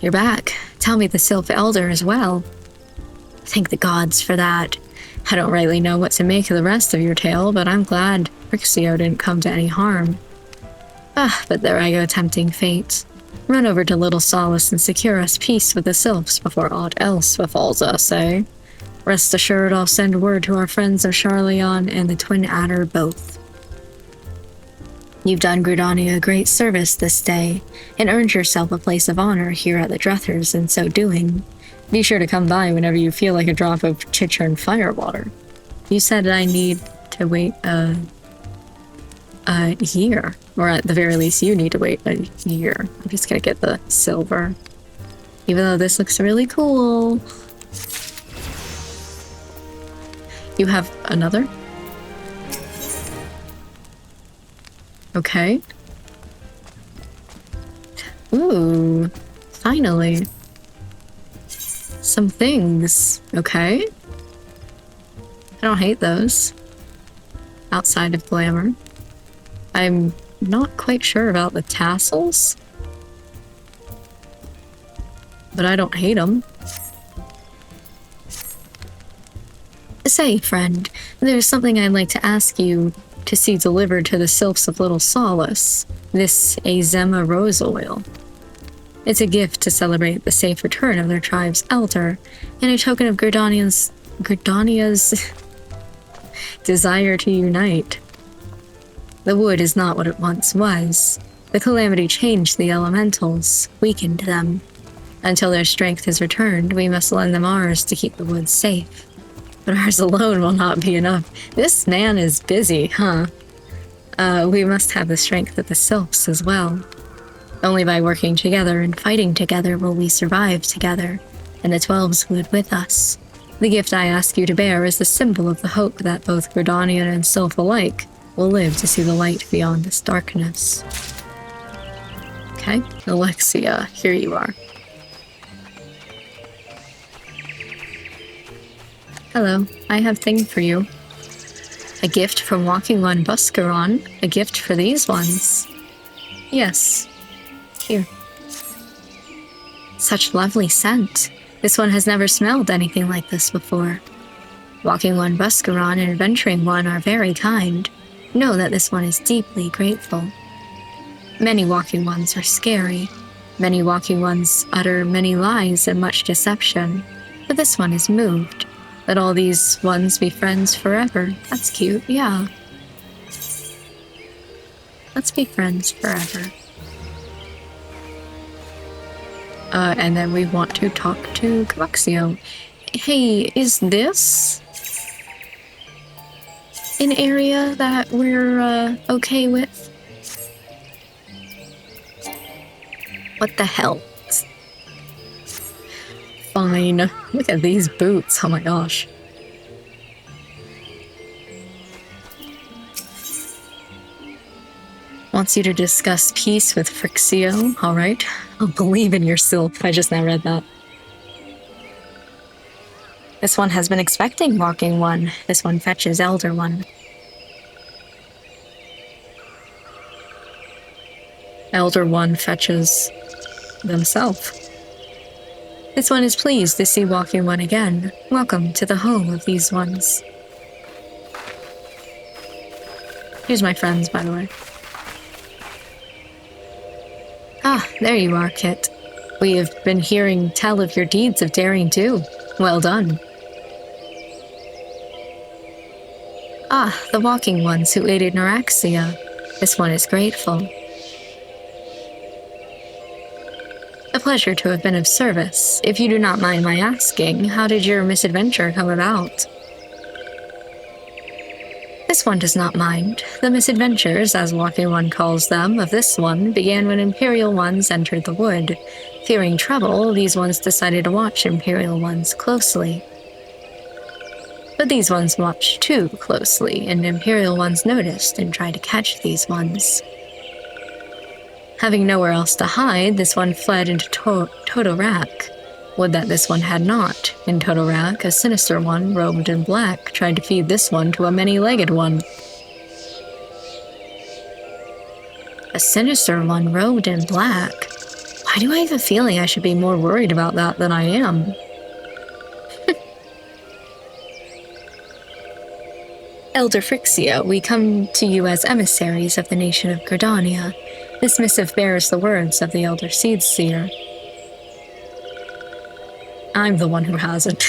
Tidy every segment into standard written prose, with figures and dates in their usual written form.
you're back. Tell me the Sylph Elder as well. Thank the gods for that. I don't rightly know what to make of the rest of your tale, but I'm glad Rixio didn't come to any harm. But there I go tempting fate. Run over to Little Solace and secure us peace with the Sylphs before aught else befalls us, eh? Rest assured I'll send word to our friends of Charleon and the Twin Adder both. You've done Gridania a great service this day, and earned yourself a place of honor here at the Druthers in so doing. Be sure to come by whenever you feel like a drop of Chichurn firewater. You said I need to wait a year, or at the very least you need to wait a year. I'm just gonna get the silver. Even though this looks really cool. You have another? Okay. Ooh, finally. Some things. Okay. I don't hate those. Outside of glamour. I'm not quite sure about the tassels. But I don't hate them. Say, friend, there's something I'd like to ask you to see delivered to the Sylphs of Little Solace. This Azema rose oil. It's a gift to celebrate the safe return of their tribe's elder, and a token of Gridania's desire to unite. The wood is not what it once was. The calamity changed the elementals, weakened them. Until their strength is returned, we must lend them ours to keep the woods safe. But ours alone will not be enough. This man is busy, huh? We must have the strength of the Sylphs as well. Only by working together and fighting together will we survive together, and the 12's wood with us. The gift I ask you to bear is the symbol of the hope that both Gridanian and Sylph alike will live to see the light beyond this darkness. Okay, Alexia, here you are. Hello, I have thing for you. A gift from Walking One Buscaron. A gift for these ones. Yes. Here. Such lovely scent. This one has never smelled anything like this before. Walking One Buscaron and Adventuring One are very kind. Know that this one is deeply grateful. Many Walking Ones are scary. Many Walking Ones utter many lies and much deception. But this one is moved. Let all these ones be friends forever. That's cute, yeah. Let's be friends forever. And then we want to talk to Coaxio. Hey, is this an area that we're okay with? What the hell? Fine. Look at these boots. Oh my gosh. Wants you to discuss peace with Frixio. Alright. I'll believe in your Sylph. I just now read that. This one has been expecting Walking One. This one fetches Elder One. Elder One fetches themselves. This one is pleased to see Walking One again. Welcome to the home of these ones. Here's my friends, by the way. Ah, there you are, Kit. We have been hearing tell of your deeds of daring do. Well done. Ah, the Walking Ones who aided Neuraxia. This one is grateful. A pleasure to have been of service. If you do not mind my asking, how did your misadventure come about? This one does not mind. The misadventures, as Walking One calls them, of this one began when Imperial Ones entered the wood. Fearing trouble, these ones decided to watch Imperial Ones closely. But these ones watched too closely, and Imperial Ones noticed and tried to catch these ones. Having nowhere else to hide, this one fled into Totorak. Would that this one had not. In Totorak, a sinister one, robed in black, tried to feed this one to a many-legged one. A sinister one robed in black? Why Why do I have a feeling I should be more worried about that than I am? Elder Phrixia, we come to you as emissaries of the nation of Gridania. This missive bears the words of the Elder Seedseer. I'm the one who has it.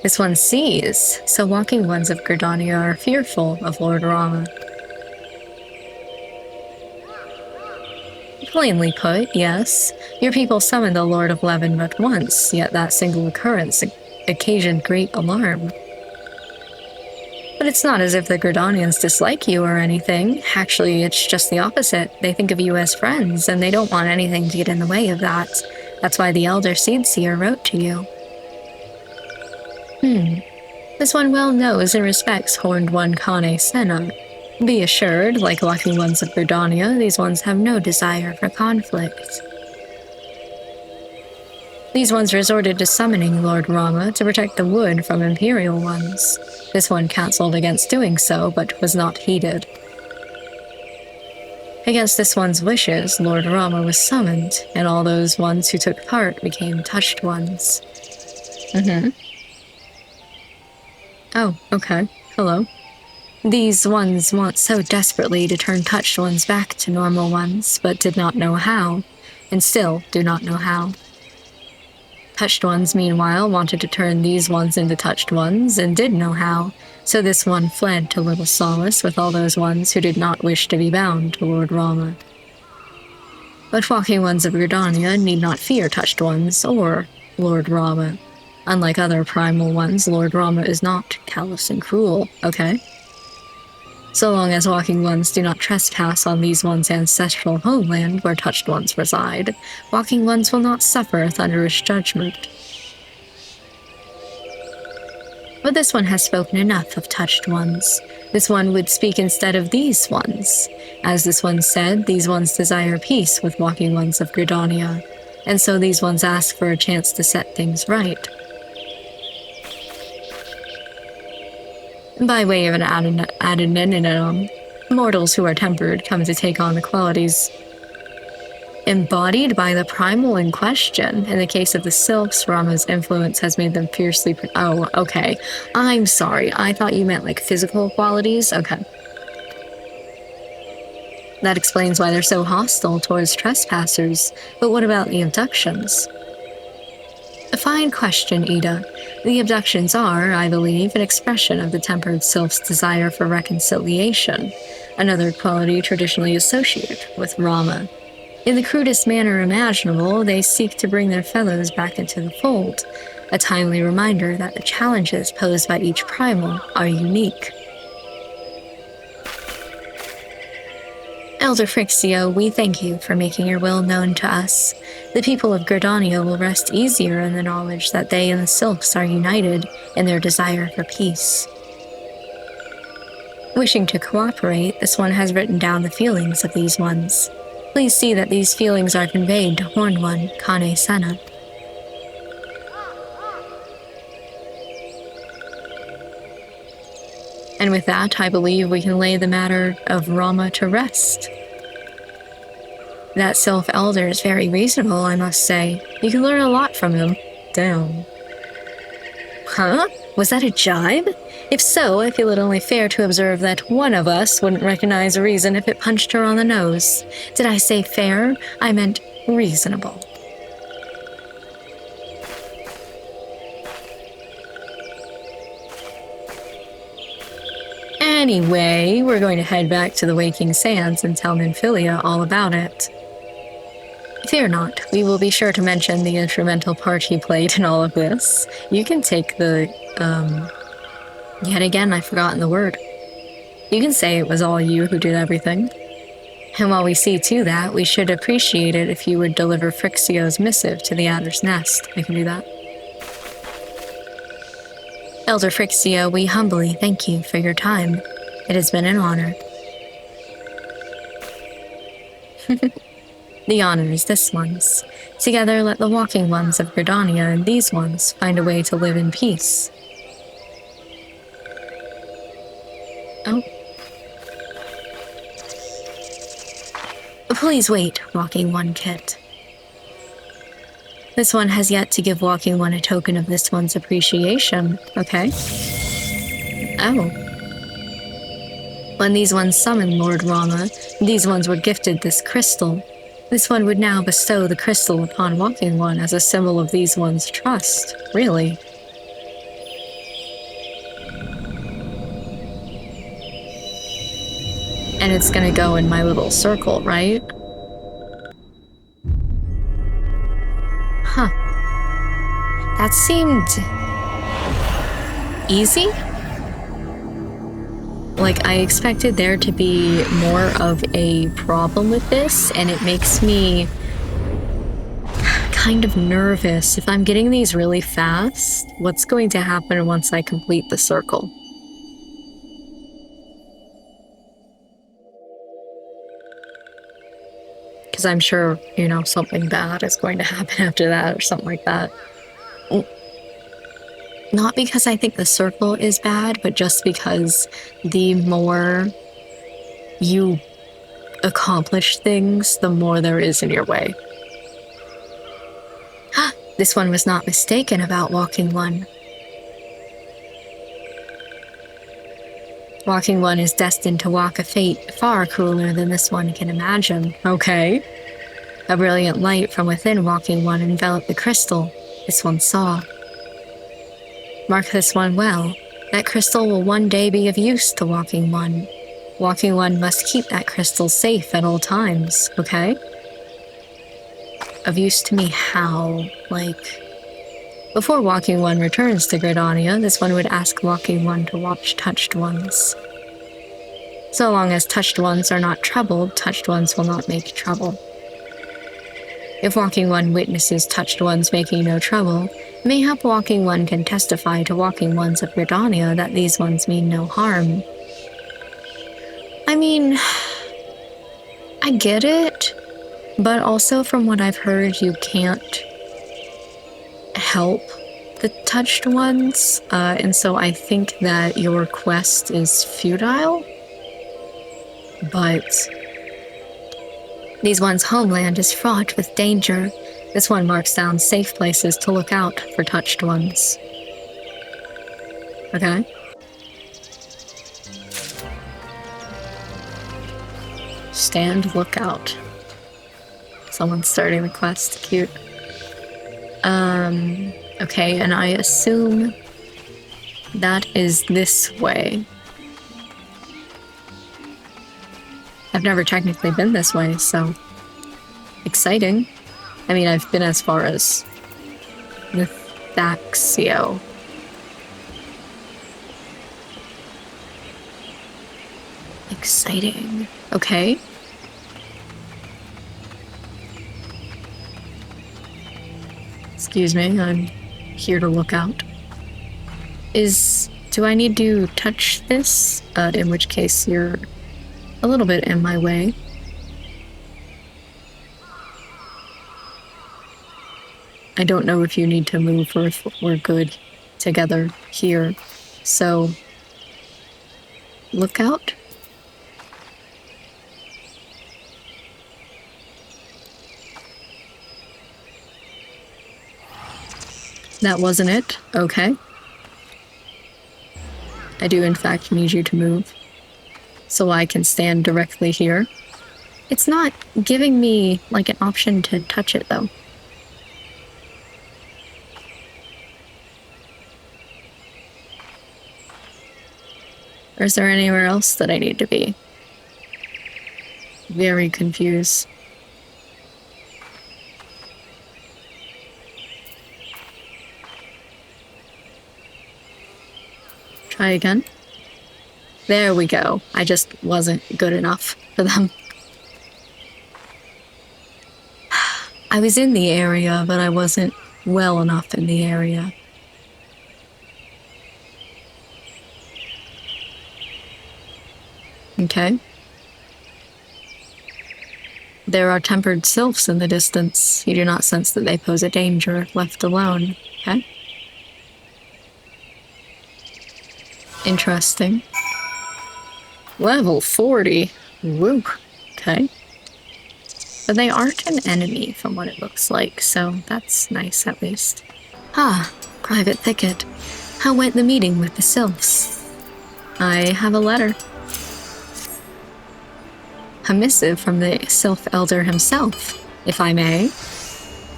This one sees, so walking ones of Gridania are fearful of Lord Rama. Plainly put, yes. Your people summoned the Lord of Levin but once, yet that single occurrence occasioned great alarm. But it's not as if the Gridanians dislike you or anything. Actually, it's just the opposite. They think of you as friends, and they don't want anything to get in the way of that. That's why the Elder Seedseer wrote to you. This one well knows and respects Horned One Kane Senna. Be assured, like lucky ones of Gridania, these ones have no desire for conflict. These ones resorted to summoning Lord Rama to protect the wood from Imperial ones. This one counseled against doing so, but was not heeded. Against this one's wishes, Lord Rama was summoned, and all those ones who took part became touched ones. Oh, okay. Hello. These ones want so desperately to turn touched ones back to normal ones, but did not know how, and still do not know how. Touched ones, meanwhile, wanted to turn these ones into touched ones, and did know how, so this one fled to little solace with all those ones who did not wish to be bound to Lord Rama. But walking ones of Gridania need not fear touched ones, or Lord Rama. Unlike other primal ones, Lord Rama is not callous and cruel, okay? So long as walking ones do not trespass on these ones' ancestral homeland where touched ones reside, walking ones will not suffer under his judgment. But this one has spoken enough of touched ones. This one would speak instead of these ones. As this one said, these ones desire peace with walking ones of Gridania, and so these ones ask for a chance to set things right. By way of an addendum, mortals who are tempered come to take on the qualities embodied by the primal in question. In the case of the sylphs, Rama's influence has made them fiercely... Oh, okay. I'm sorry. I thought you meant like physical qualities. Okay. That explains why they're so hostile towards trespassers. But what about the abductions? A fine question, Ida. The abductions are, I believe, an expression of the tempered sylph's desire for reconciliation, another quality traditionally associated with Rama. In the crudest manner imaginable, they seek to bring their fellows back into the fold, a timely reminder that the challenges posed by each primal are unique. Elder Phrixia, we thank you for making your will known to us. The people of Gridania will rest easier in the knowledge that they and the sylphs are united in their desire for peace. Wishing to cooperate, this one has written down the feelings of these ones. Please see that these feelings are conveyed to Horned One Kane Senna. And with that, I believe we can lay the matter of Rama to rest. That Sylph Elder is very reasonable, I must say. You can learn a lot from him. Damn. Huh? Was that a jibe? If so, I feel it only fair to observe that one of us wouldn't recognize a reason if it punched her on the nose. Did I say fair? I meant reasonable. Anyway, we're going to head back to the Waking Sands and tell Nymphilia all about it. Fear not, we will be sure to mention the instrumental part he played in all of this. You can take the, yet again I've forgotten the word. You can say it was all you who did everything. And while we see to that, we should appreciate it if you would deliver Phrixio's missive to the Adder's Nest. I can do that. Elder Phrixia, we humbly thank you for your time. It has been an honor. The honor is this one's. Together, let the walking ones of Gridania and these ones find a way to live in peace. Oh. Please wait, Walking One Kit. This one has yet to give Walking One a token of this one's appreciation, okay? Oh. When these ones summoned Lord Rama, these ones were gifted this crystal. This one would now bestow the crystal upon Walking One as a symbol of these ones' trust. Really? And it's gonna go in my little circle, right? Huh. That seemed easy? Like, I expected there to be more of a problem with this, and it makes me kind of nervous. If I'm getting these really fast, what's going to happen once I complete the circle? Because I'm sure, you know, something bad is going to happen after that or something like that. Not because I think the circle is bad, but just because the more you accomplish things, the more there is in your way. This one was not mistaken about Walking One. Walking One is destined to walk a fate far crueler than this one can imagine. Okay. A brilliant light from within Walking One enveloped the crystal this one saw. Mark this one well. That crystal will one day be of use to Walking One. Walking One must keep that crystal safe at all times, okay? Of use to me how? Like, before Walking One returns to Gridania, this one would ask Walking One to watch Touched Ones. So long as Touched Ones are not troubled, Touched Ones will not make trouble. If Walking One witnesses Touched Ones making no trouble, mayhap Walking One can testify to Walking Ones of Gridania that these ones mean no harm. I mean, I get it, but also from what I've heard, you can't help the Touched Ones, and so I think that your quest is futile, but these ones' homeland is fraught with danger. This one marks down safe places to look out for Touched Ones. Okay? Stand lookout. Someone's starting the quest. Cute. Okay, and I assume that is this way. I've never technically been this way, so exciting. I mean, I've been as far as the Thaxio. Exciting. Okay. Excuse me, I'm here to look out. Do I need to touch this? In which case you're a little bit in my way. I don't know if you need to move or if we're good together here. So, look out. That wasn't it? Okay. I do in fact need you to move, so I can stand directly here. It's not giving me, like, an option to touch it, though. Or is there anywhere else that I need to be? Very confused. Try again. There we go. I just wasn't good enough for them. I was in the area, but I wasn't well enough in the area. Okay. There are tempered sylphs in the distance. You do not sense that they pose a danger if left alone. Okay? Interesting. Level 40. Woo. Okay. but they aren't an enemy from what it looks like, so that's nice at least. Ah, private thicket. How went the meeting with the sylphs? I have a letter. A missive from the sylph elder himself, if I may.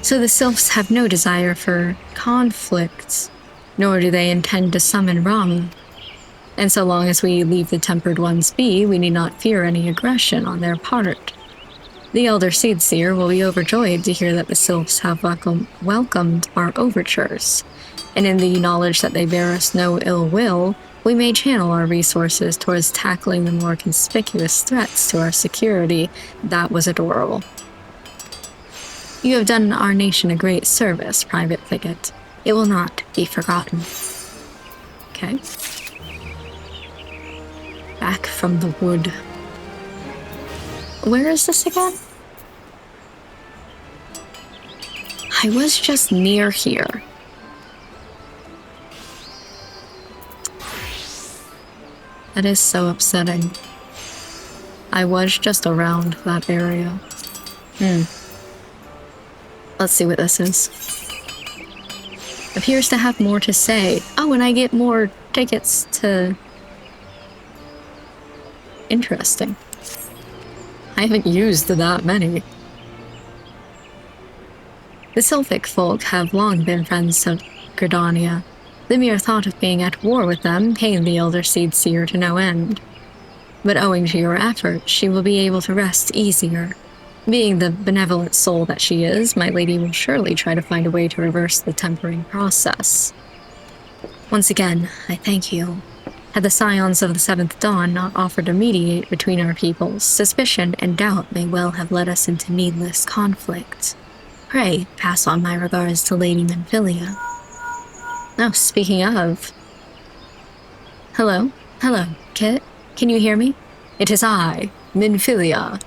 So the sylphs have no desire for conflict, nor do they intend to summon Ram. And so long as we leave the tempered ones be, we need not fear any aggression on their part. The elder Seedseer will be overjoyed to hear that the sylphs have welcomed our overtures, and in the knowledge that they bear us no ill will, we may channel our resources towards tackling the more conspicuous threats to our security. That was adorable. You have done our nation a great service, Private Thicket. It will not be forgotten. Okay. Back from the wood. Where is this again? I was just near here. That is so upsetting. I was just around that area. Let's see what this is. Appears to have more to say. Oh, and I get more tickets to... Interesting. I haven't used that many. The Sylphic folk have long been friends of Gridania. The mere thought of being at war with them pained the elder Seedseer to no end. But owing to your efforts, she will be able to rest easier. Being the benevolent soul that she is, my lady will surely try to find a way to reverse the tempering process. Once again, I thank you. Had the scions of the Seventh Dawn not offered to mediate between our peoples, suspicion and doubt may well have led us into needless conflict. Pray, pass on my regards to Lady Menphilia. Oh, speaking of... Hello? Hello, Kit? Can you hear me? It is I, Menphilia.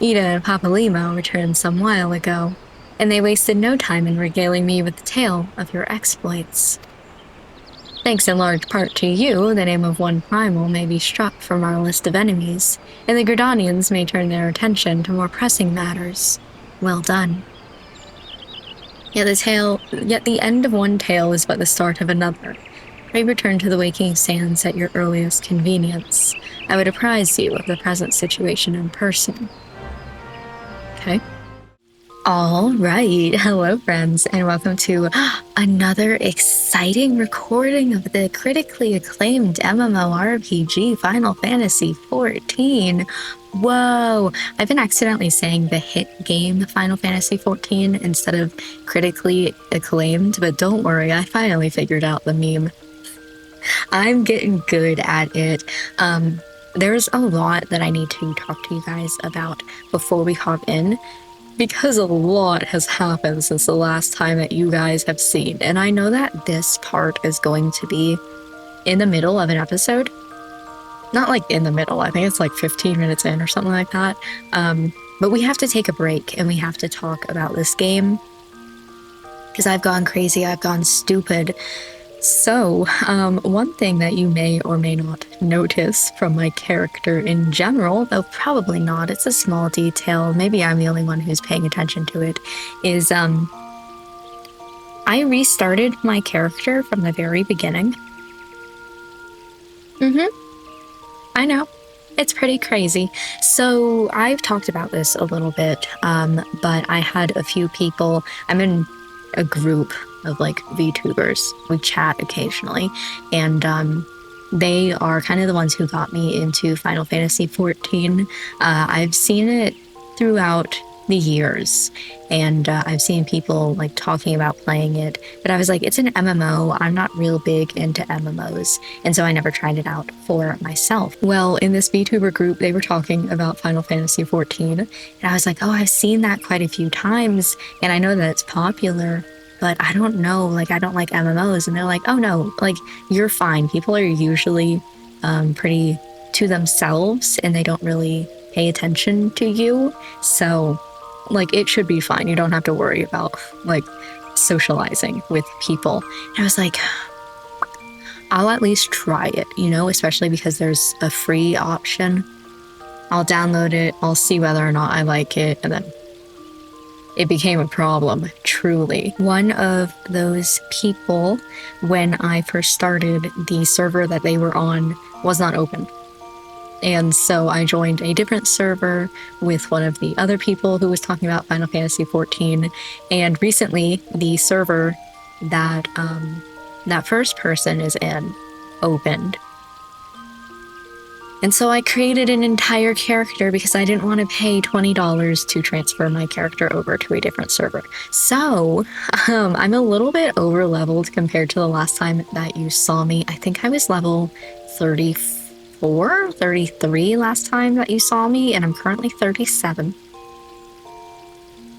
Ida and Papalimo returned some while ago, and they wasted no time in regaling me with the tale of your exploits. Thanks in large part to you, the name of one primal may be struck from our list of enemies, and the Gridanians may turn their attention to more pressing matters. Well done. Yet the end of one tale is but the start of another. Pray return to the Waking Sands at your earliest convenience. I would apprise you of the present situation in person. Okay. All right. Hello, friends, and welcome to another exciting recording of the critically acclaimed MMORPG Final Fantasy XIV. Whoa! I've been accidentally saying the hit game Final Fantasy XIV instead of critically acclaimed, but don't worry, I finally figured out the meme. I'm getting good at it. There's a lot that I need to talk to you guys about before we hop in, because a lot has happened since the last time that you guys have seen, and I know that this part is going to be in the middle of an episode. Not like in the middle, I think it's like 15 minutes in or something like that. But we have to take a break and we have to talk about this game, because I've gone crazy, I've gone stupid. So, one thing that you may or may not notice from my character in general, though probably not, it's a small detail, maybe I'm the only one who's paying attention to it, is, I restarted my character from the very beginning. I know. It's pretty crazy. So, I've talked about this a little bit, but I had a few people, I'm in a group of like VTubers. We chat occasionally, and they are kind of the ones who got me into Final Fantasy XIV. I've seen it throughout the years, and I've seen people like talking about playing it, but I was like, it's an MMO, I'm not real big into MMOs, and so I never tried it out for myself. Well, in this VTuber group, they were talking about Final Fantasy XIV, and I was like, oh, I've seen that quite a few times, and I know that it's popular, but I don't know, like, I don't like MMOs. And they're like, oh no, like, you're fine. People are usually pretty to themselves, and they don't really pay attention to you. So, like, it should be fine. You don't have to worry about, like, socializing with people. And I was like, I'll at least try it, you know, especially because there's a free option I'll download it, I'll see whether or not I like it, and then it became a problem, truly. One of those people, when I first started, the server that they were on was not open. And so I joined a different server with one of the other people who was talking about Final Fantasy XIV. And recently, the server that that first person is in opened. And so I created an entire character because I didn't want to pay $20 to transfer my character over to a different server. So I'm a little bit over leveled compared to the last time that you saw me. I think I was level 34, 33 last time that you saw me, and I'm currently 37.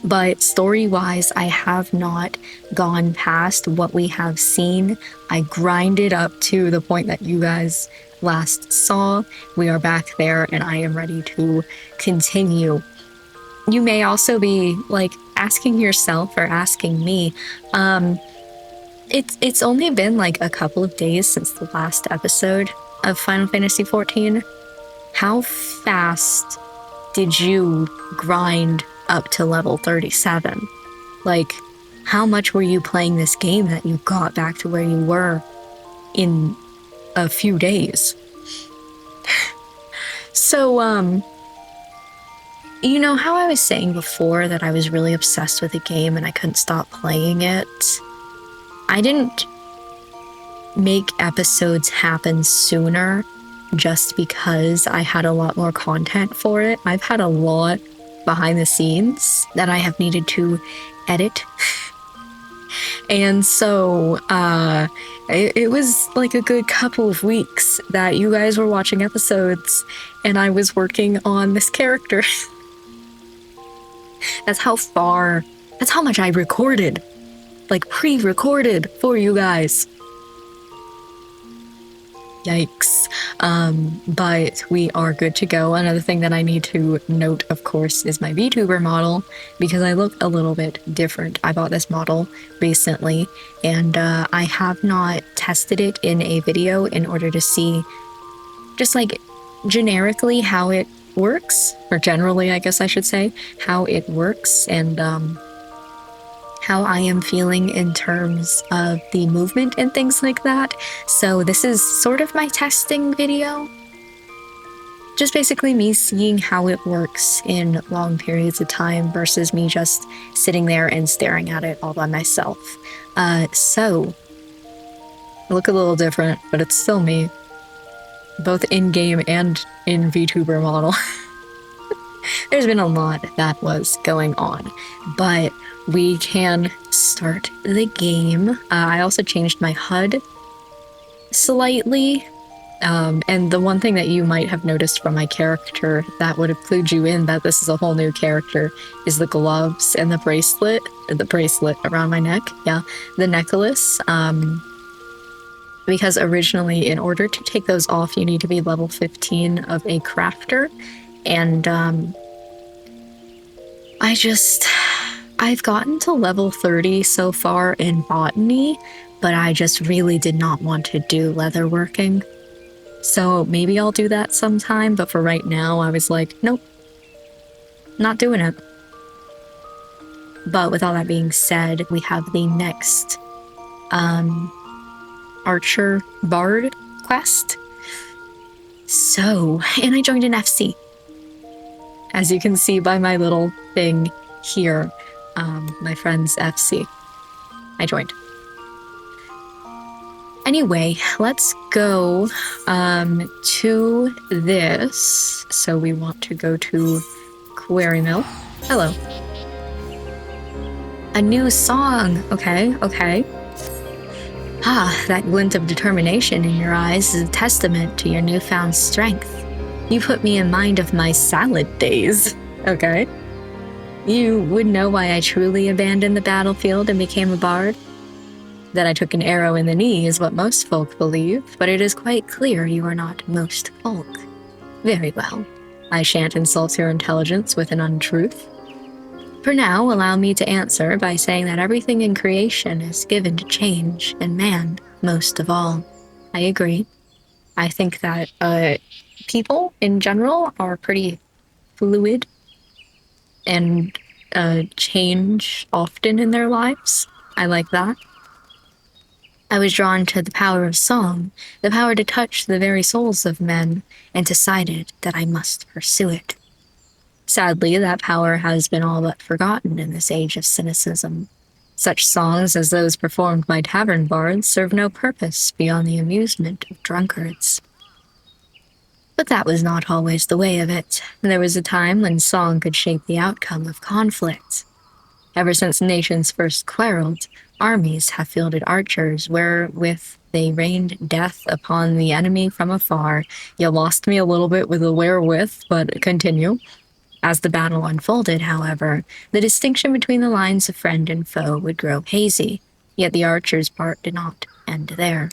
But story-wise, I have not gone past what we have seen. I grinded up to the point that you guys last saw. We are back there, and I am ready to continue. You may also be like asking yourself or asking me, it's only been like a couple of days since the last episode of Final Fantasy XIV. How fast did you grind up to level 37? Like, how much were you playing this game that you got back to where you were in a few days? So, you know how I was saying before that I was really obsessed with the game and I couldn't stop playing it? I didn't make episodes happen sooner just because I had a lot more content for it. I've had a lot behind the scenes that I have needed to edit. And so it was like a good couple of weeks that you guys were watching episodes and I was working on this character. That's how much I recorded, like pre-recorded for you guys. Yikes. But we are good to go. Another thing that I need to note, of course, is my VTuber model, because I look a little bit different. I bought this model recently, and I have not tested it in a video in order to see just like generically how it works, or generally, I guess I should say, how it works, and how I am feeling in terms of the movement and things like that. So this is sort of my testing video. Just basically me seeing how it works in long periods of time versus me just sitting there and staring at it all by myself. So, I look a little different, but it's still me. Both in-game and in VTuber model. There's been a lot that was going on, but we can start the game. I also changed my HUD slightly, and the one thing that you might have noticed from my character that would have clued you in that this is a whole new character is the gloves and the bracelet around my neck. Yeah, the necklace. Because originally, in order to take those off, you need to be level 15 of a crafter, and I've gotten to level 30 so far in botany, but I just really did not want to do leatherworking. So maybe I'll do that sometime, but for right now, I was like, nope, not doing it. But with all that being said, we have the next Archer Bard quest. So, and I joined an FC. As you can see by my little thing here, my friend's FC. I joined. Anyway, let's go to this. So we want to go to Quarry Mill. Hello. A new song. Okay, okay. Ah, that glint of determination in your eyes is a testament to your newfound strength. You put me in mind of my salad days. Okay. You would know why I truly abandoned the battlefield and became a bard? That I took an arrow in the knee is what most folk believe, but it is quite clear you are not most folk. Very well. I shan't insult your intelligence with an untruth. For now, allow me to answer by saying that everything in creation is given to change, and man most of all. I agree. I think that people in general are pretty fluid and change often in their lives. I like that. I was drawn to the power of song, the power to touch the very souls of men, and decided that I must pursue it. Sadly, that power has been all but forgotten in this age of cynicism. Such songs as those performed by tavern bards serve no purpose beyond the amusement of drunkards. But that was not always the way of it. There was a time when song could shape the outcome of conflict. Ever since nations first quarreled, armies have fielded archers wherewith they rained death upon the enemy from afar. You lost me a little bit with the wherewith, but continue. As the battle unfolded, however, the distinction between the lines of friend and foe would grow hazy, yet the archer's part did not end there.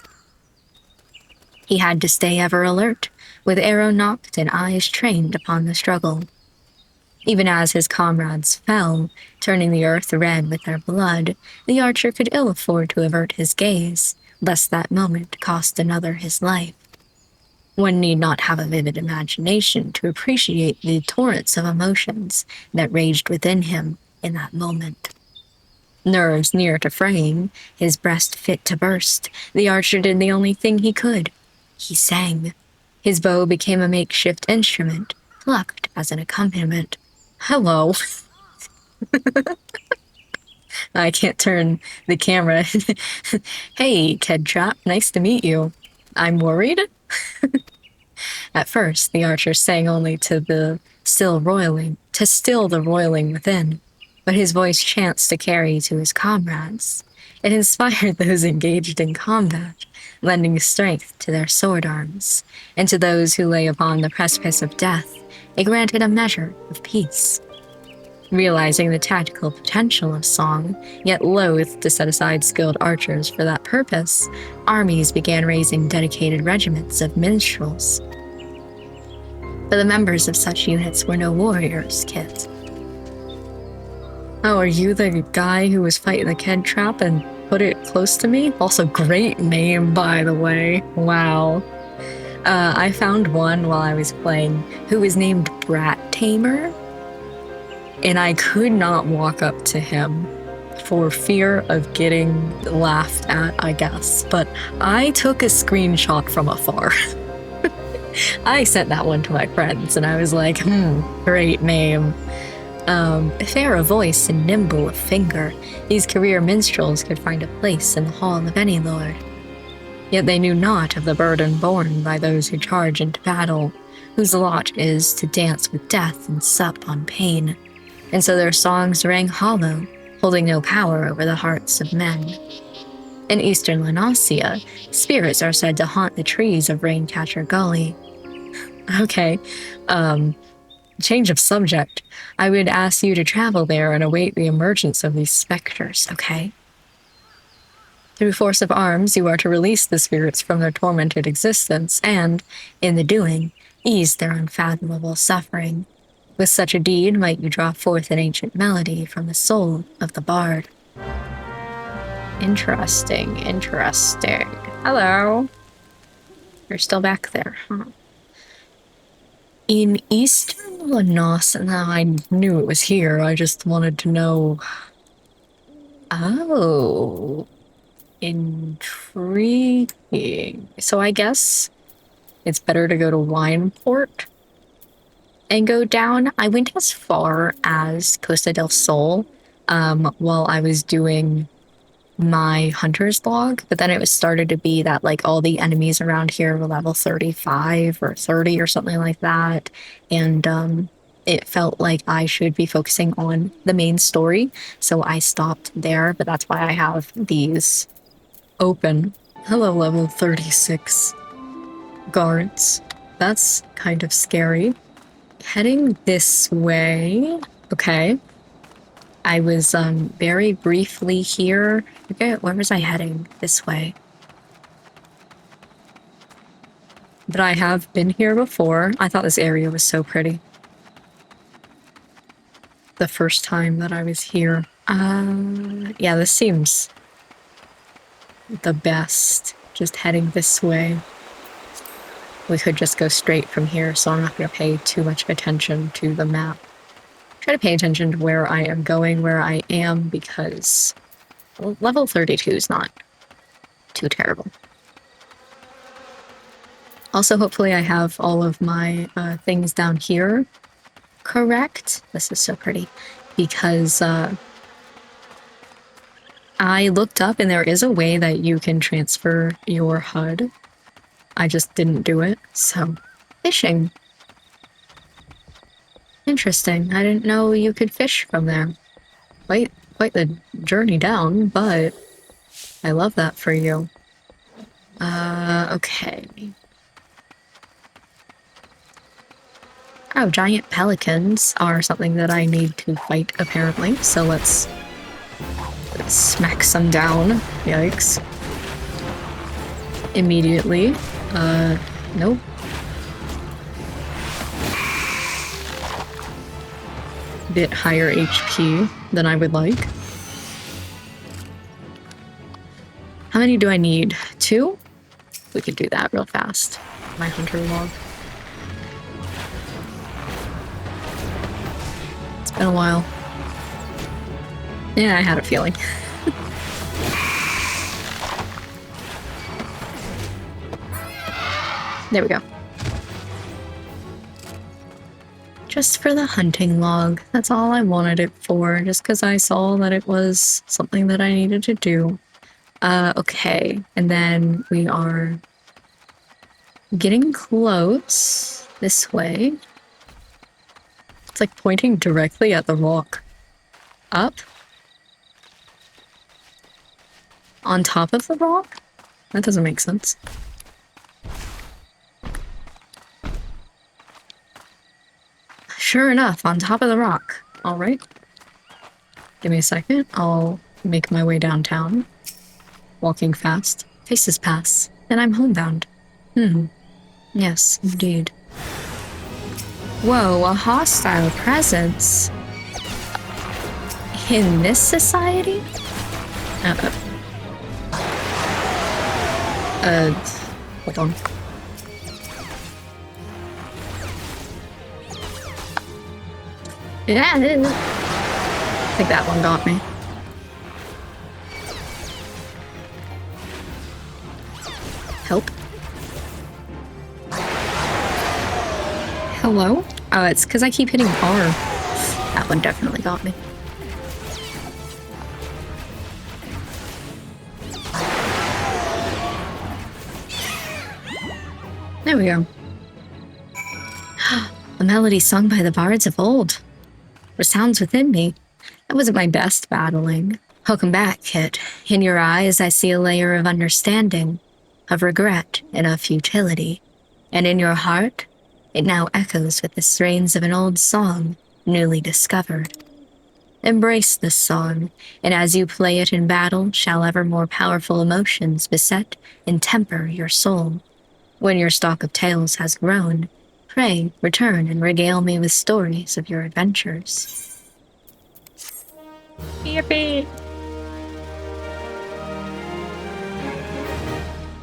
He had to stay ever alert, with arrow nocked and eyes trained upon the struggle. Even as his comrades fell, turning the earth red with their blood, the archer could ill afford to avert his gaze, lest that moment cost another his life. One need not have a vivid imagination to appreciate the torrents of emotions that raged within him in that moment. Nerves near to fraying, his breast fit to burst, the archer did the only thing he could. He sang. His bow became a makeshift instrument, plucked as an accompaniment. Hello. I can't turn the camera. Hey, Kedtrap, nice to meet you. I'm worried? At first, the archer sang only to still the roiling within, but his voice chanced to carry to his comrades. It inspired those engaged in combat, lending strength to their sword arms, and to those who lay upon the precipice of death, it granted a measure of peace. Realizing the tactical potential of song, yet loath to set aside skilled archers for that purpose, armies began raising dedicated regiments of minstrels. But the members of such units were no warriors, Kit. Oh, are you the guy who was fighting the Kedtrap and put it close to me? Also, great name, by the way. Wow. I found one while I was playing who was named Brat Tamer, and I could not walk up to him for fear of getting laughed at, I guess. But I took a screenshot from afar. I sent that one to my friends, and I was like, great name. Fair of voice and nimble of finger, these career minstrels could find a place in the hall of any lord. Yet they knew not of the burden borne by those who charge into battle, whose lot is to dance with death and sup on pain, and so their songs rang hollow, holding no power over the hearts of men. In eastern Lenasia, spirits are said to haunt the trees of Raincatcher Gully. Okay, change of subject. I would ask you to travel there and await the emergence of these specters, okay? Through force of arms, you are to release the spirits from their tormented existence and, in the doing, ease their unfathomable suffering. With such a deed might you draw forth an ancient melody from the soul of the bard. Interesting. Hello. You're still back there, huh? In eastern Lenasia, I knew it was here, I just wanted to know. Oh, intriguing. So I guess it's better to go to Wineport and go down. I went as far as Costa del Sol while I was doing my hunter's log, but then it was started to be that like all the enemies around here were level 35 or 30 or something like that, and it felt like I should be focusing on the main story, so I stopped there. But that's why I have these open. Hello, level 36 guards. That's kind of scary. Heading this way. Okay. I was very briefly here. Okay, where was I heading? This way. But I have been here before. I thought this area was so pretty. The first time that I was here. Yeah, this seems the best. Just heading this way. we could just go straight from here, so I'm not going to pay too much attention to the map. Try to pay attention to where I am going, where I am, because level 32 is not too terrible. Also, hopefully I have all of my things down here correct. This is so pretty, because I looked up and there is a way that you can transfer your HUD. I just didn't do it, so fishing. Interesting. I didn't know you could fish from there. Quite the journey down, but I love that for you. Okay. Oh, giant pelicans are something that I need to fight, apparently, so let's smack some down. Yikes. Immediately. Nope. Bit higher HP than I would like. How many do I need? 2? We could do that real fast. My hunter log. It's been a while. Yeah, I had a feeling. There we go. Just for the hunting log. That's all I wanted it for, just because I saw that it was something that I needed to do. Okay. And then we are getting close this way. It's like pointing directly at the rock. Up? On top of the rock? That doesn't make sense. Sure enough, on top of the rock. Alright. Give me a second. I'll make my way downtown. Walking fast. Faces pass. And I'm homebound. Yes, indeed. Whoa, a hostile presence? In this society? Hold on. Yeah, I think that one got me. Help. Hello? Oh, it's because I keep hitting R. That one definitely got me. There we go. A melody sung by the bards of old resounds within me. That wasn't my best battling. Welcome back, kid. In your eyes, I see a layer of understanding, of regret, and of futility. And in your heart, it now echoes with the strains of an old song, newly discovered. Embrace this song, and as you play it in battle, shall ever more powerful emotions beset and temper your soul. When your stock of tales has grown, pray, return and regale me with stories of your adventures. Yippee!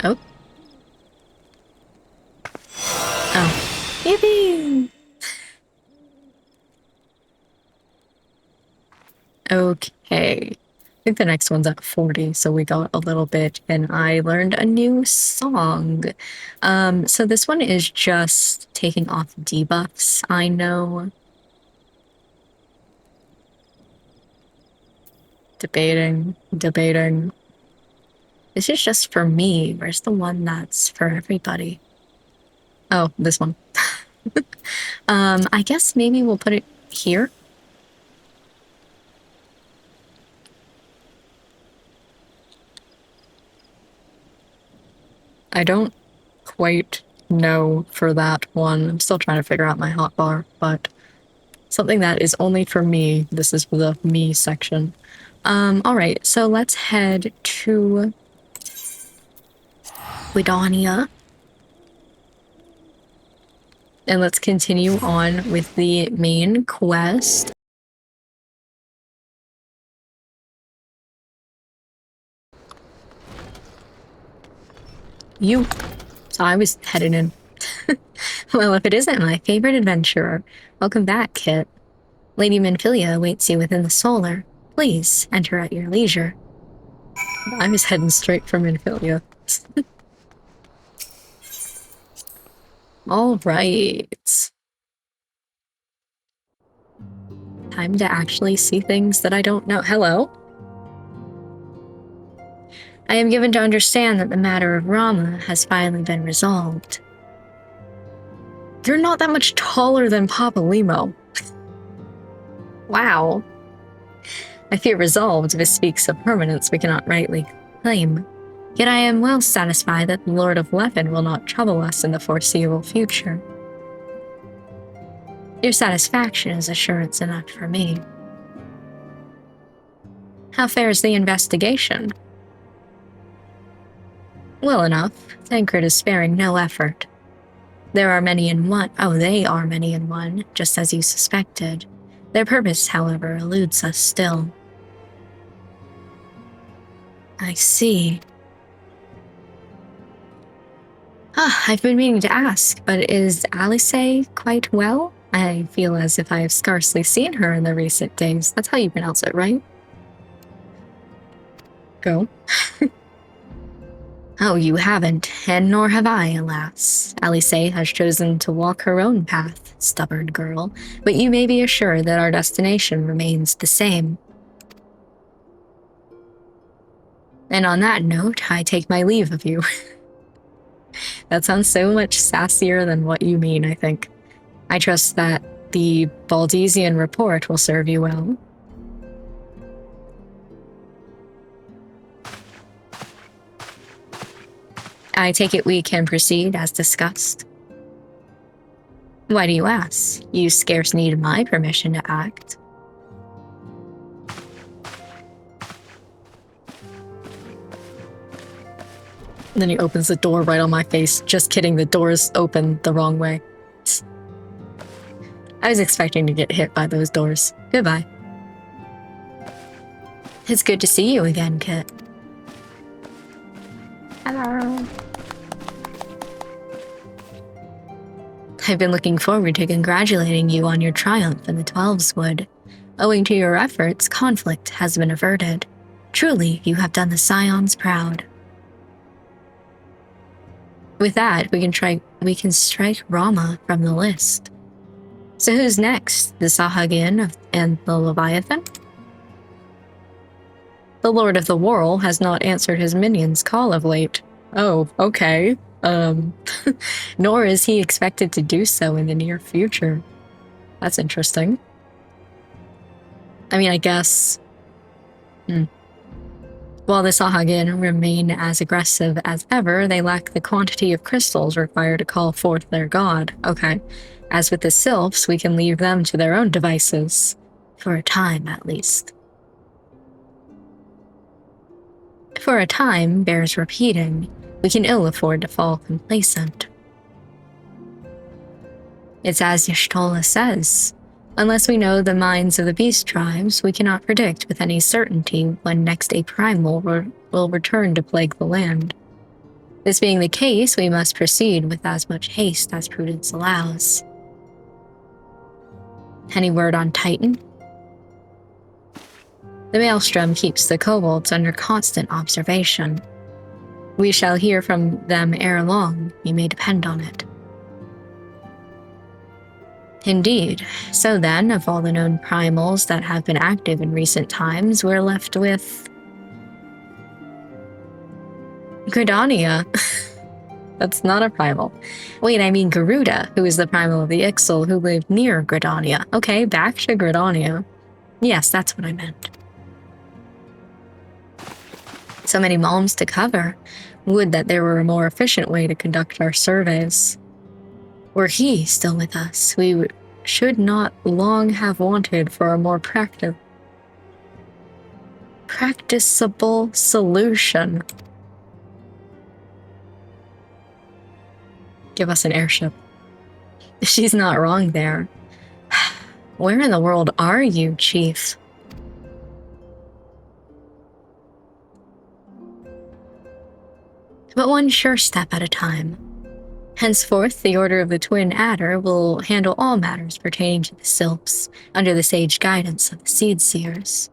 Oh. Oh. Yippee! Okay. I think the next one's at 40, so we got a little bit, and I learned a new song. So this one is just taking off debuffs, I know. Debating. This is just for me. Where's the one that's for everybody? Oh, this one. I guess maybe we'll put it here. I don't quite know for that one. I'm still trying to figure out my hotbar, but something that is only for me. This is for the me section. Alright, so let's head to Widania. And let's continue on with the main quest. So I was headed in. Well, if it isn't my favorite adventurer, welcome back, Kit. Lady Minfilia awaits you within the solar. Please, enter at your leisure. I was heading straight for Minfilia. All right. Time to actually see things that I don't know. Hello? I am given to understand that the matter of Rama has finally been resolved. You're not that much taller than Papa Limo. Wow. I fear resolved bespeaks a permanence we cannot rightly claim. Yet I am well satisfied that the Lord of Leaven will not trouble us in the foreseeable future. Your satisfaction is assurance enough for me. How fares the investigation? Well enough. Tancred is sparing no effort. There are many in one. Oh, they are many in one, just as you suspected. Their purpose, however, eludes us still. I see. I've been meaning to ask, but is Alice quite well? I feel as if I have scarcely seen her in the recent days. That's how you pronounce it, right? Go. Oh, you haven't, and nor have I, alas. Alice has chosen to walk her own path, stubborn girl, but you may be assured that our destination remains the same. And on that note, I take my leave of you. That sounds so much sassier than what you mean, I think. I trust that the Baldesian report will serve you well. I take it we can proceed as discussed. Why do you ask? You scarce need my permission to act. And then he opens the door right on my face. Just kidding, the door's open the wrong way. I was expecting to get hit by those doors. Goodbye. It's good to see you again, Kit. Hello. I've been looking forward to congratulating you on your triumph in the Twelves Wood. Owing to your efforts, conflict has been averted. Truly, you have done the Scions proud. With that, we can strike Rama from the list. So who's next? The Sahagin and the Leviathan? The Lord of the Whirl has not answered his minion's call of late. Oh, okay. Nor is he expected to do so in the near future. That's interesting. I mean, I guess... While the Sahagin remain as aggressive as ever, they lack the quantity of crystals required to call forth their god. Okay. As with the Sylphs, we can leave them to their own devices. For a time, at least. For a time bears repeating. We can ill afford to fall complacent. It's as Y'shtola says. Unless we know the minds of the beast tribes, we cannot predict with any certainty when next a primal will return to plague the land. This being the case, we must proceed with as much haste as prudence allows. Any word on Titan? The Maelstrom keeps the kobolds under constant observation. We shall hear from them ere long, you may depend on it. Indeed. So then, of all the known primals that have been active in recent times, we're left with... Gridania. That's not a primal. Wait, I mean Garuda, who is the primal of the Ixal who lived near Gridania. Okay, back to Gridania. Yes, that's what I meant. So many malms to cover. Would that there were a more efficient way to conduct our surveys. Were he still with us, we should not long have wanted for a more practicable solution. Give us an airship. She's not wrong there. Where in the world are you, Chief? But one sure step at a time. Henceforth, the Order of the Twin Adder will handle all matters pertaining to the Sylphs, under the sage guidance of the Seed Seers.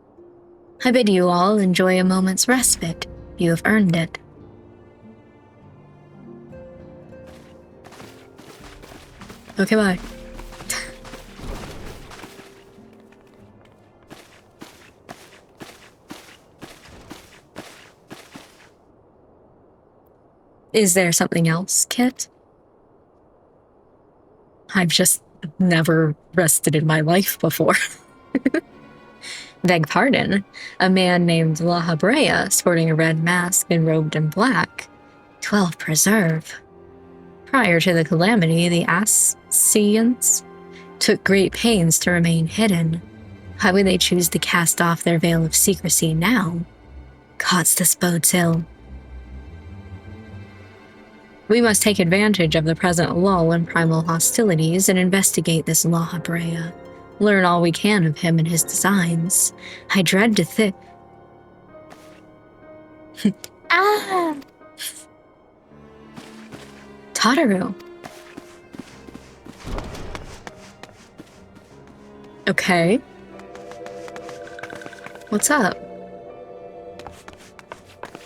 I bid you all enjoy a moment's respite. You have earned it. Okay, bye. Is there something else, Kit? I've just never rested in my life before. Beg pardon. A man named La Habrea, sporting a red mask and robed in black. 12 preserve. Prior to the calamity, the Ascians took great pains to remain hidden. Why would they choose to cast off their veil of secrecy now? Gods, this bodes ill. We must take advantage of the present lull in primal hostilities and investigate this La Habrea. Learn all we can of him and his designs. I dread to think... Ah! Tataru. Okay. What's up?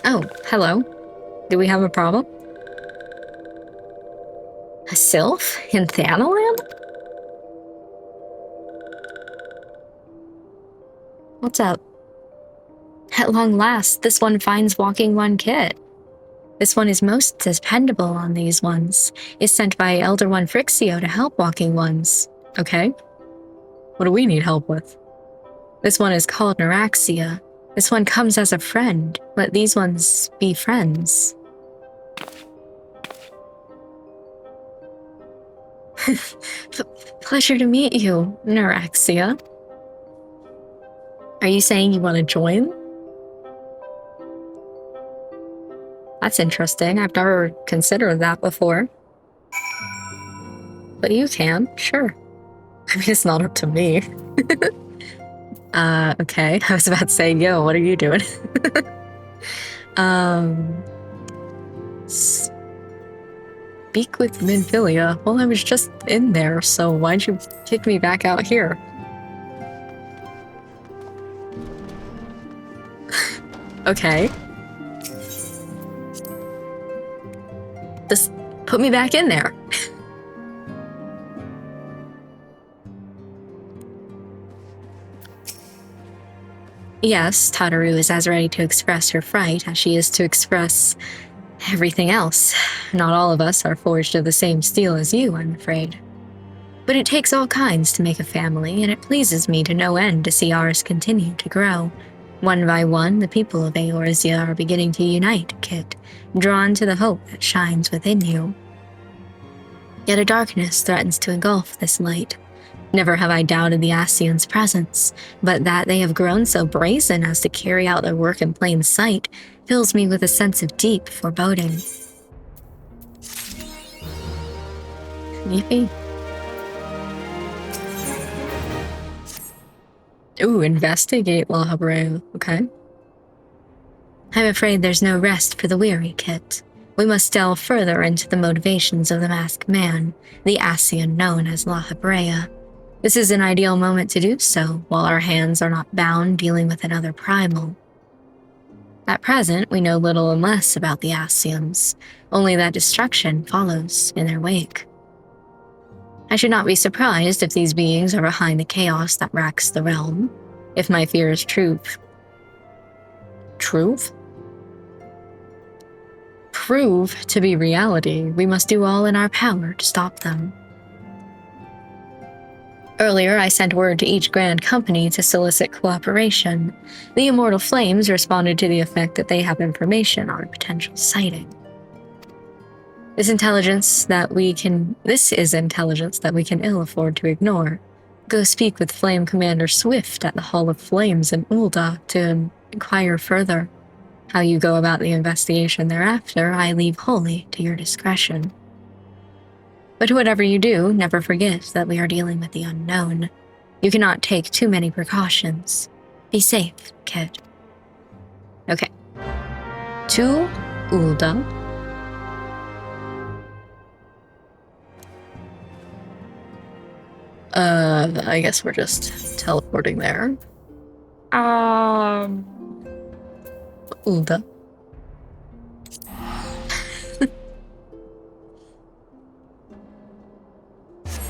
Oh, hello. Do we have a problem? A sylph in Thanalan? What's up? At long last, this one finds walking one Kit. This one is most dependable on these ones. Is sent by Elder One Frixio to help walking ones. Okay. What do we need help with? This one is called Neuraxia. This one comes as a friend. Let these ones be friends. Pleasure to meet you, Neuraxia. Are you saying you want to join? That's interesting. I've never considered that before. But you can, sure. I mean, it's not up to me. Okay. I was about to say, yo, what are you doing? Speak with Minfilia. Well, I was just in there, so why'd you kick me back out here? Okay. Just put me back in there. Yes, Tataru is as ready to express her fright as she is to express everything else. Not all of us are forged of the same steel as you, I'm afraid. But it takes all kinds to make a family, and it pleases me to no end to see ours continue to grow. One by one, the people of Eorzea are beginning to unite, Kit, drawn to the hope that shines within you. Yet a darkness threatens to engulf this light. Never have I doubted the Ascians' presence, but that they have grown so brazen as to carry out their work in plain sight fills me with a sense of deep foreboding. Yippee. Ooh, investigate La Habrea. Okay. I'm afraid there's no rest for the weary, Kit. We must delve further into the motivations of the masked man, the Ascian known as La Habrea. This is an ideal moment to do so, while our hands are not bound dealing with another primal. At present, we know little and less about the Ascians, only that destruction follows in their wake. I should not be surprised if these beings are behind the chaos that racks the realm, if my fear is truth. Truth? Prove to be reality, we must do all in our power to stop them. Earlier, I sent word to each Grand Company to solicit cooperation. The Immortal Flames responded to the effect that they have information on a potential sighting. This is intelligence that we can ill afford to ignore. Go speak with Flame Commander Swift at the Hall of Flames in Ul'dah to inquire further. How you go about the investigation thereafter, I leave wholly to your discretion. But whatever you do, never forget that we are dealing with the unknown. You cannot take too many precautions. Be safe, kid. Okay. To Ul'dah. I guess we're just teleporting there. Ulda.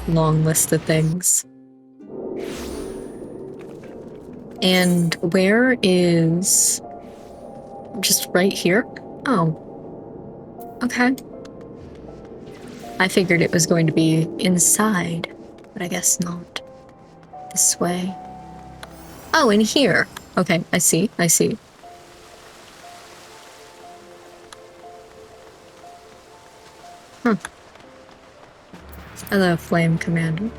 Long list of things. And where is... just right here? Oh. Okay. I figured it was going to be inside, but I guess not. This way. Oh, in here. Okay, I see. Huh. Hello, Flame Commander.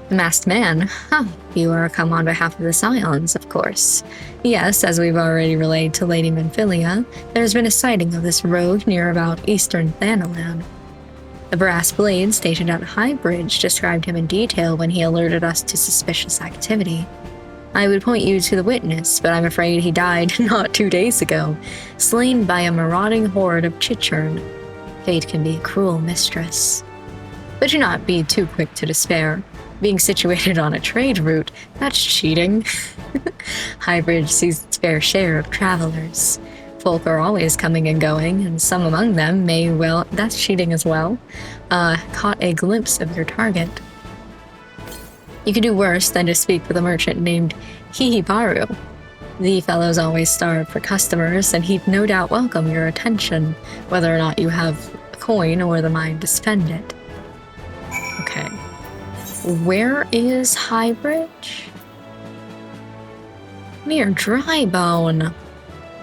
The Masked Man? Huh. You are come on behalf of the Scions, of course. Yes, as we've already relayed to Lady Menphilia, there has been a sighting of this rogue near about eastern Thanalan. The brass blade stationed at High Bridge described him in detail when he alerted us to suspicious activity. I would point you to the witness, but I'm afraid he died not 2 days ago, slain by a marauding horde of Chichurn. Fate can be a cruel mistress. But do not be too quick to despair. Being situated on a trade route, that's cheating. Highbridge sees its fair share of travelers. Folk are always coming and going, and some among them may well, that's cheating as well, caught a glimpse of your target. You could do worse than to speak with a merchant named Hihibaru. The fellow's always starved for customers, and he'd no doubt welcome your attention, whether or not you have a coin or the mind to spend it. Okay. Where is Highbridge? Mere dry bone.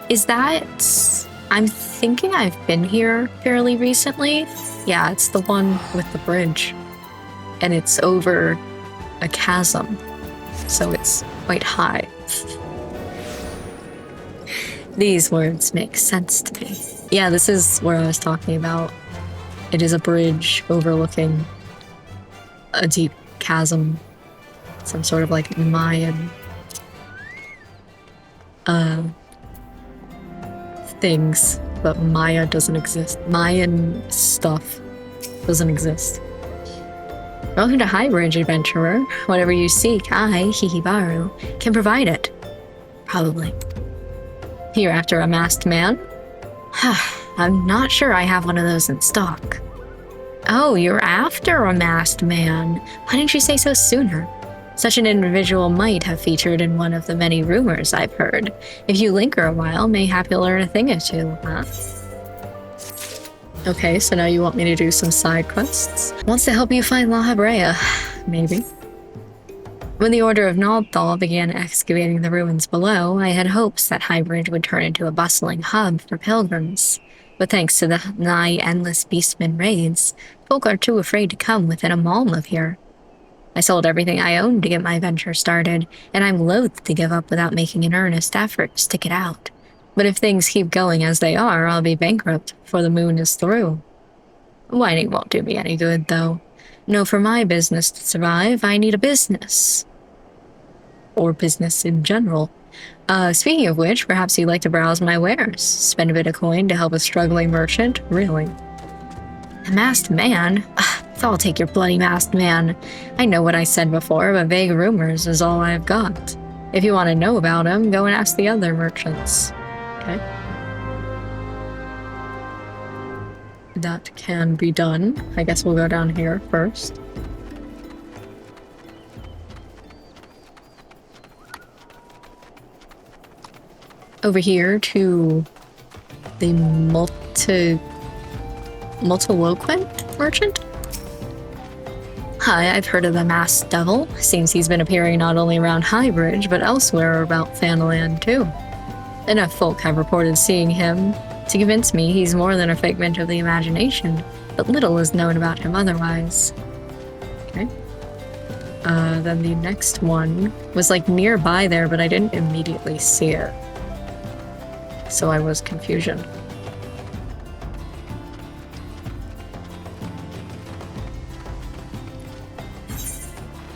Is that... I'm thinking I've been here fairly recently. Yeah, it's the one with the bridge. And it's over a chasm, so it's quite high. These words make sense to me. Yeah, this is where I was talking about. It is a bridge overlooking a deep chasm. Some sort of like Mayan things, but Maya doesn't exist. Mayan stuff doesn't exist. Welcome to Highbridge, adventurer. Whatever you seek, I, Hihibaru, can provide it. Probably. You're after a masked man? I'm not sure I have one of those in stock. Oh, you're after a masked man. Why didn't you say so sooner? Such an individual might have featured in one of the many rumors I've heard. If you linger a while, mayhap you'll learn a thing or two, huh? Okay, so now you want me to do some side quests? Wants to help you find La Habrea, maybe. When the Order of Naldthal began excavating the ruins below, I had hopes that Highbridge would turn into a bustling hub for pilgrims. But thanks to the nigh endless beastmen raids, folk are too afraid to come within a malm of here. I sold everything I owned to get my venture started, and I'm loath to give up without making an earnest effort to stick it out. But if things keep going as they are, I'll be bankrupt before the moon is through. Whining won't do me any good, though. No, for my business to survive, I need a business. Or business in general. Speaking of which, perhaps you'd like to browse my wares. Spend a bit of coin to help a struggling merchant? Really? A masked man? I'll take your bloody masked man. I know what I said before, but vague rumors is all I've got. If you want to know about him, go and ask the other merchants. Okay. That can be done. I guess we'll go down here first. Over here to the multiloquent merchant? Hi, I've heard of the masked devil. Seems he's been appearing not only around Highbridge, but elsewhere about Thanalan too. Enough folk have reported seeing him to convince me he's more than a figment of the imagination, but little is known about him otherwise. Okay. Then the next one was like nearby there, but I didn't immediately see it. So I was confusion.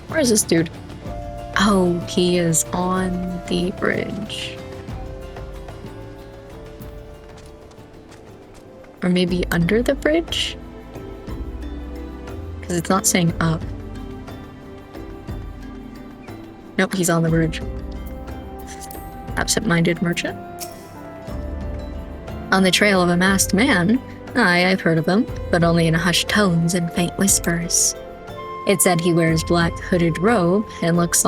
Where is this dude? Oh, he is on the bridge. Or maybe under the bridge? Because it's not saying up. Nope, he's on the bridge. Absent-minded merchant. On the trail of a masked man? Aye, I've heard of him, but only in hushed tones and faint whispers. It said he wears black hooded robe and looks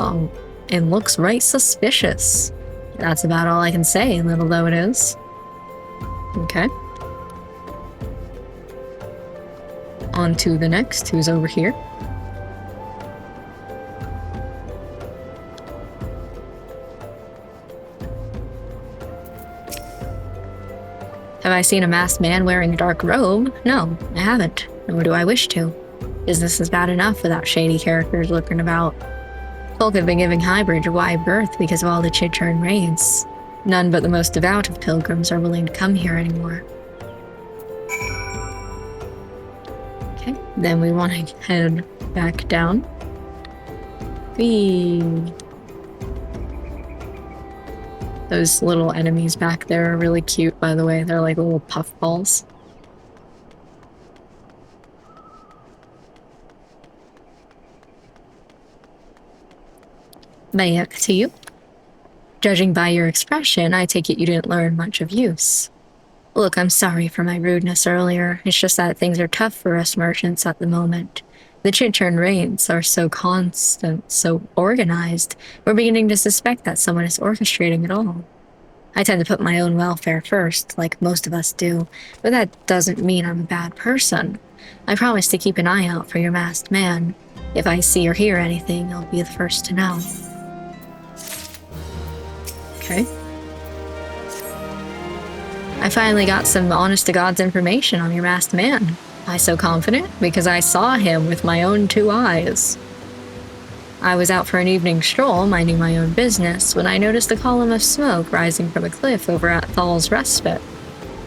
right suspicious. That's about all I can say, little though it is. Okay. On to the next, who's over here. Have I seen a masked man wearing a dark robe? No, I haven't, nor do I wish to. Business is bad enough without shady characters lurking about. Folk have been giving Highbridge a wide berth because of all the chit-churn raids. None but the most devout of pilgrims are willing to come here anymore. Okay, then we want to head back down. Whee! Those little enemies back there are really cute, by the way. They're like little puffballs. Back to you. Judging by your expression, I take it you didn't learn much of use. Look, I'm sorry for my rudeness earlier. It's just that things are tough for us merchants at the moment. The chit-churn raids are so constant, so organized, we're beginning to suspect that someone is orchestrating it all. I tend to put my own welfare first, like most of us do, but that doesn't mean I'm a bad person. I promise to keep an eye out for your masked man. If I see or hear anything, I'll be the first to know. Okay. I finally got some honest-to-God's information on your masked man. Why so confident? Because I saw him with my own 2 eyes. I was out for an evening stroll, minding my own business, when I noticed a column of smoke rising from a cliff over at Thal's Respite.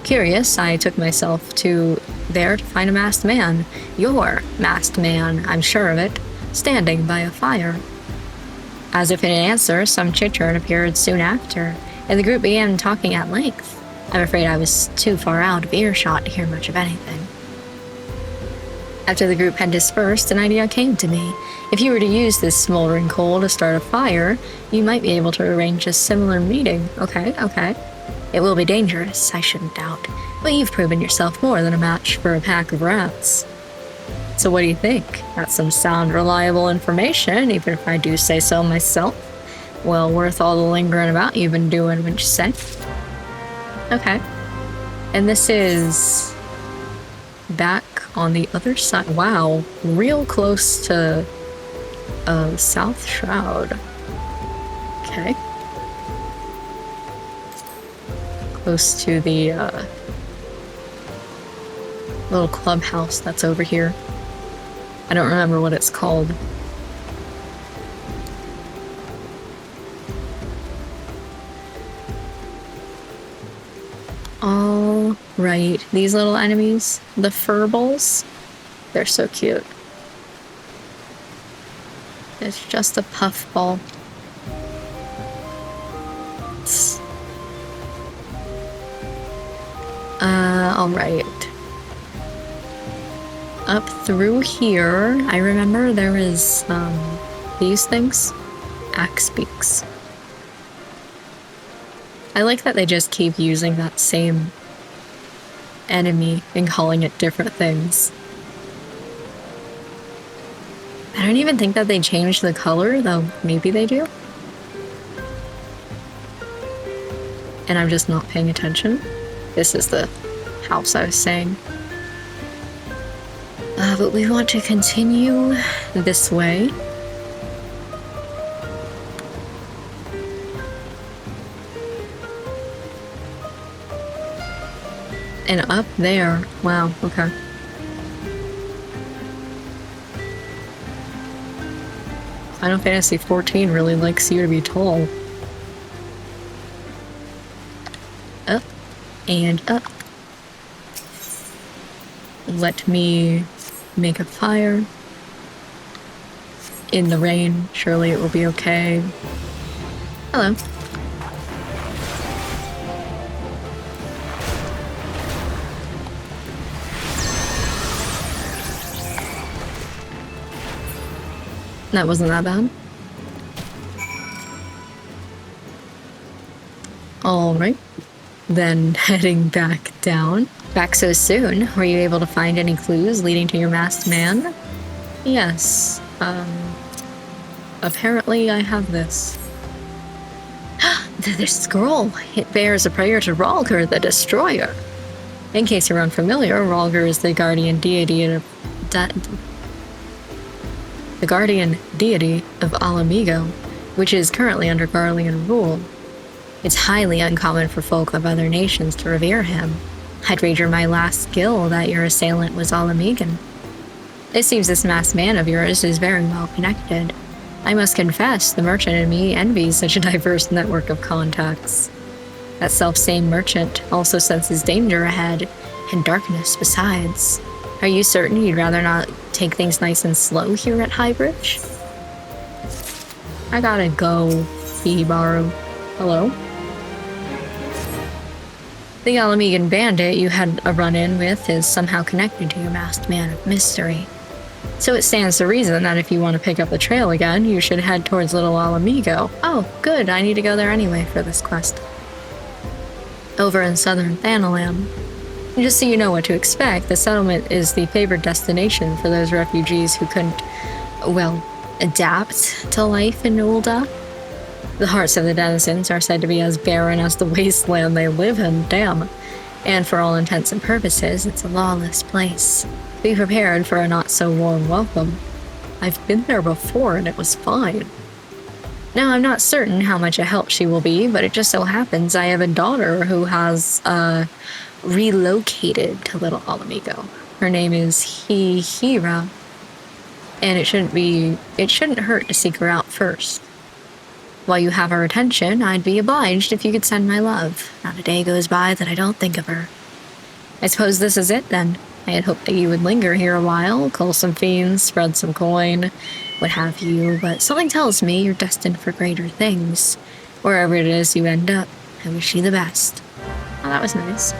Curious, I took myself there to find a masked man. Your masked man, I'm sure of it, standing by a fire. As if in answer, some chit-churn appeared soon after, and the group began talking at length. I'm afraid I was too far out of earshot to hear much of anything. After the group had dispersed, an idea came to me. If you were to use this smoldering coal to start a fire, you might be able to arrange a similar meeting. Okay. It will be dangerous, I shouldn't doubt, but you've proven yourself more than a match for a pack of rats. So what do you think? That's some sound, reliable information, even if I do say so myself. Well worth all the lingering about you've been doing, wouldn't you say? Okay. And this is back on the other side. Wow, real close to South Shroud. Okay. Close to the little clubhouse that's over here. I don't remember what it's called. All right, these little enemies, the furballs, they're so cute. It's just a puffball. All right. Up through here, I remember there was these things, axe beaks. I like that they just keep using that same enemy and calling it different things. I don't even think that they changed the color, though maybe they do. And I'm just not paying attention. This is the house I was saying. But we want to continue this way. And up there. Wow, okay. Final Fantasy XIV really likes you to be tall. Up and up. Let me make a fire. In the rain, surely it will be okay. Hello. That wasn't that bad. Alright. Then heading back down. Back so soon. Were you able to find any clues leading to your masked man? Yes. Apparently I have this. The scroll. It bears a prayer to Rhalgr the Destroyer. In case you're unfamiliar, Rhalgr is the guardian deity of Alamigo, which is currently under Garlean rule. It's highly uncommon for folk of other nations to revere him. I'd wager my last skill that your assailant was Alamigan. It seems this masked man of yours is very well connected. I must confess, the merchant in me envies such a diverse network of contacts. That self-same merchant also senses danger ahead, and darkness besides. Are you certain you'd rather not take things nice and slow here at Highbridge? I gotta go, Feebaru. Hello? The Alamigan bandit you had a run-in with is somehow connected to your masked man of mystery. So it stands to reason that if you want to pick up the trail again, you should head towards Little Alamigo. Oh, good, I need to go there anyway for this quest. Over in southern Thanalam. Just so you know what to expect, the settlement is the favored destination for those refugees who couldn't, well, adapt to life in Ulda. The hearts of the denizens are said to be as barren as the wasteland they live in, damn. And for all intents and purposes, it's a lawless place. Be prepared for a not-so-warm welcome. I've been there before and it was fine. Now, I'm not certain how much a help she will be, but it just so happens I have a daughter who has, relocated to Little Alamigo. Her name is Hira, and it shouldn't hurt to seek her out first. While you have her attention, I'd be obliged if you could send my love. Not a day goes by that I don't think of her. I suppose this is it, then. I had hoped that you would linger here a while, cull some fiends, spread some coin, what have you, but something tells me you're destined for greater things. Wherever it is you end up, I wish you the best. Oh, that was nice.